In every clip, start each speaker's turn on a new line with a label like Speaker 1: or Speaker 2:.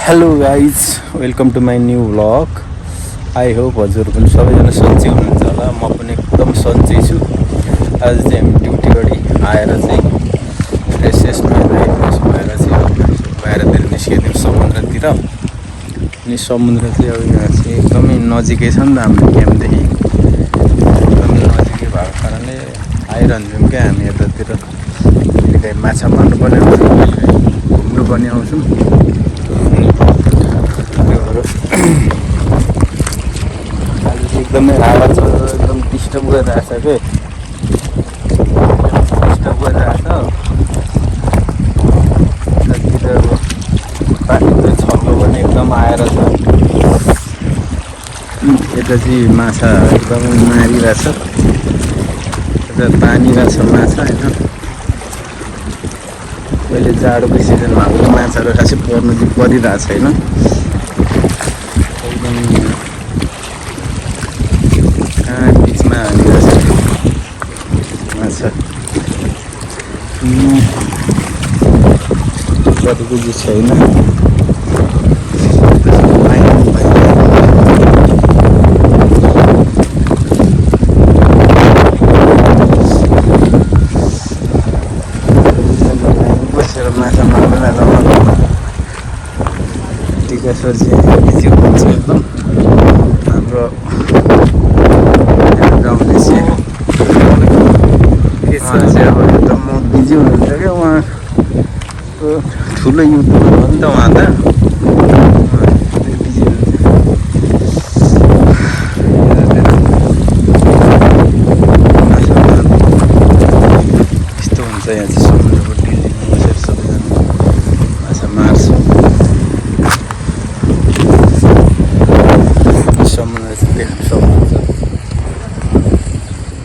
Speaker 1: Hello guys, welcome to my new vlog. I hope हजुर पनि सबैजना सन्चै हुनुहुन्छ होला। म पनि एकदम सन्चै छु। आज चाहिँ हामी ड्युटीबाट आएर चाहिँ फ्रेस भएर चाहिँ बाहिरतिर निस्किदिउँ समुद्रतिर। अनि समुद्र चाहिँ अब यहाँ चाहिँ एकदमै नजिकै छ नि त हाम्रो क्याम्पदेखि। एकदमै नजिकै भएको कारणले आइरहन्छौँ क्या हामी यतातिर। कहिलेकाहीँ माछा मार्नुपर्ने आउँछ, कहिलेकाहीँ घुम्नु पनि आउँछौँ। एकदमै हावा छ, एकदम डिस्टर्ब गरिरहेछ के डिस्टर्ब गरिरहेछ। यतातिर अब पानी चाहिँ छल्लो पनि एकदम आएर छ। यता चाहिँ माछा एकदमै मारिरहेछ। यता तानिरहेछ माछा होइन। अहिले जाडोको सिजनमा हाम्रो माछाहरू खासै पर्नु चाहिँ परिरहेछ होइन। बिचमा हालिरहेछ माछा गरेको चाहिँ छैन। बसेर माछा मार्न रमाइलो टिकासर चाहिँ बिजी हुन्छ एकदम। हाम्रो गाउँले चाहिँ अब एकदम बिजी हुनुहुन्छ क्या। उहाँको ठुलो युट्युबर हो नि त उहाँ त, बिजी हुनुहुन्छ। यस्तो हुन्छ यहाँ चाहिँ समुद्रको डिलमा बसेर सबैजना माछा मार्छ। समुद्र चाहिँ देख्न सक्नुहुन्छ,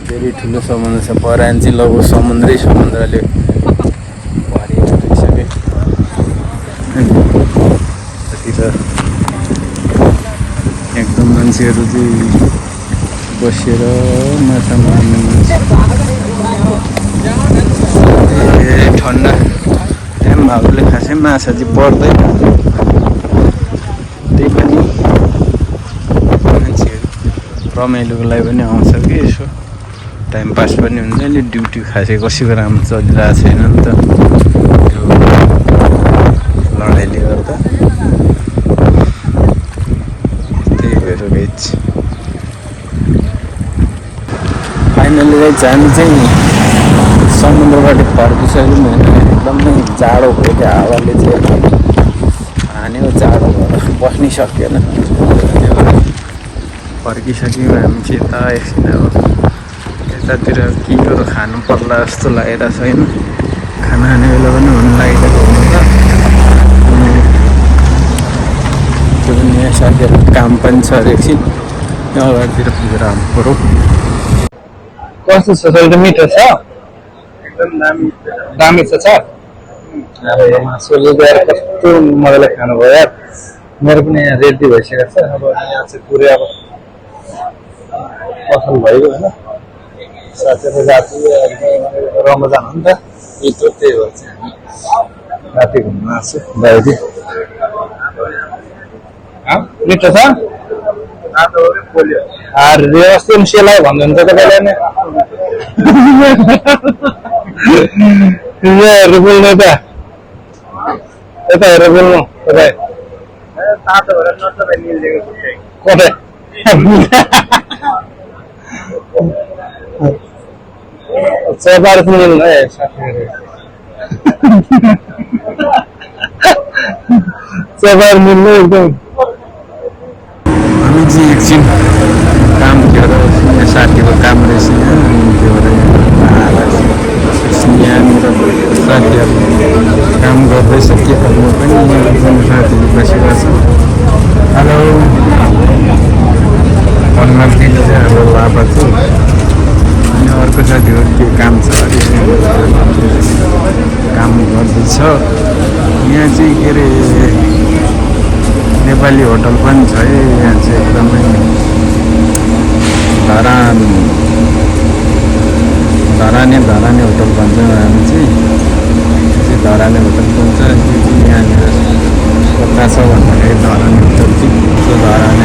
Speaker 1: धेरै ठुलो समुद्र छ। परान चाहिँ लगभग समुद्रले भरिएको रहेछ कि। त्यतिर एकदम मान्छेहरू चाहिँ बसेर माछा मार्ने ठन्डा टाइम भएकोले खासै माछा चाहिँ पर्दैन। त्यही पनि मान्छेहरू रमाइलोको लागि पनि आउँछ कि, यसो टाइम पास पनि हुन्छ नि। ड्युटी खासै कसैको राम्रो चलिरहेको छैन नि त यो लडाइँले गर्दा। त्यही भएर गाइज फाइनली गाइज हामी चाहिँ समुद्रबाट फर्किसक्यौँ होइन। एकदमै जाडो भयो क्या, हावाले चाहिँ हानेको जाडो भएर बस्नै सकिएन। फर्किसक्यौँ हामी चाहिँ यता एकछिन अब यतातिर केहीहरू खानु पर्ला जस्तो लागेको छैन। खाना खाने बेला पनि हुनु लागिरहेको हुनु त। त्यो पनि यहाँ साथीहरूको काम पनि छ एकछिन यहाँ अगाडितिर पुगेर आउनु पऱ्यो।
Speaker 2: कस्तो छ सर? मिठो छ,
Speaker 3: एकदम
Speaker 2: दामी छ सर। सोले गएर कस्तो मजाले खानुभयो यार। मेरो पनि यहाँ रेडी भइसकेको छ। अब यहाँ चाहिँ पुरै अब पसल भइगयो होइन। साथीहरू राति रमजान हो नि त, त्यही भएर चाहिँ राति घुम्न आएको छु बाहिरी। मिठो छ। अरे अस्ति पनि सेलाइ भन्नुहुन्छ तपाईँलाई नै। हेरेर बोल्नु त, यता हेरेर बोल्नु तपाईँ। कतै चौबार पनि मिल्नु है साथीहरू। चौबार मिल्नु एकदम।
Speaker 1: हामी चाहिँ एकछिन काम थियो र यहाँ साथीको काम रहेछ। त्यो भएर यहाँनिर साथीहरू काम गर्दैछ के गर्नु पनि। यहाँ एकजना साथीहरू बसिरहेको छ। हेलो, हनुमानतिर चाहिँ हाम्रो लाभा छु। अनि अर्को साथीहरू के काम छ अरे काम गर्दैछ। यहाँ चाहिँ के अरे नेपाली होटल पनि छ है। यहाँ चाहिँ एकदमै धराने होटल भन्छ हामी चाहिँ। धराने होटल भन्छ। यहाँनिर
Speaker 2: कता छ भन्दाखेरि धरान उत्तरती त्यो धरान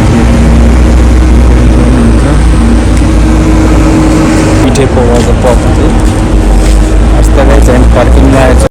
Speaker 1: पिठे पवाज पप चाहिँ अस्ति चाहिँ पार्किङमा आएछ